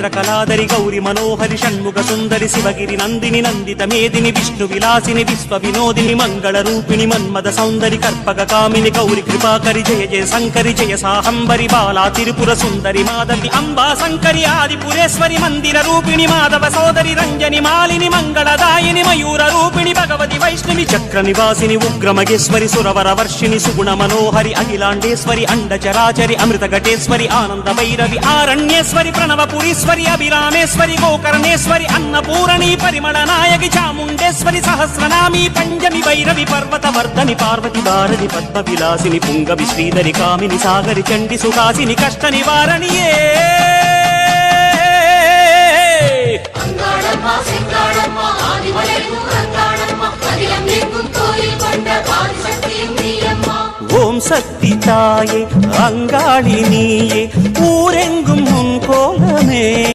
చంద్రకళాధరి గౌరి మనోహరి షణ్ముఖ సుందరి శివగిరి నందిని నందిత మేదిని విష్ణు విలాసిని విశ్వ వినోదిని మంగళ రూపిణి మన్మద సౌందరి కర్పక కామిని గౌరి కృపాకరి జయ జయ శంకరి జయ సాహంబరి బాలా తిరుపుర సుందరి మాధవి అంబా శంకరి ఆదిపురేశ్వరి మందిర రూపిణి మాధవ సోదరి రంజని మాలిని మంగళదాయిని మయూర రూపిణి భగవతి వైష్ణవి చక్ర నివాసిని ఉగ్రమగేశ్వరి సురవర వర్షిణి సుగుణ మనోహరి అఖిలాండేశ్వరి అండచరాచరి అమృత ఘటేశ్వరి ఆనంద భైరవి ఆరణ్యేశ్వరి ప్రణవపురీశ్వరి అభిరామేశ్వరి గోకర్ణేశ్వరి అన్నపూరణి పరిమళ నాయకి చాముండేశ్వరి సహస్రనామి పంచమి భైరవి పర్వత వర్ధని పార్వతి భారతి పద్మ విలాసిని పుంగవి శ్రీధరి కామిని సాగరి చండి సుహాసిని కష్ట నివారణియే ஓம் சக்தி தாயே அங்காளி நீயே ஊரெங்கும் முன் கோலமே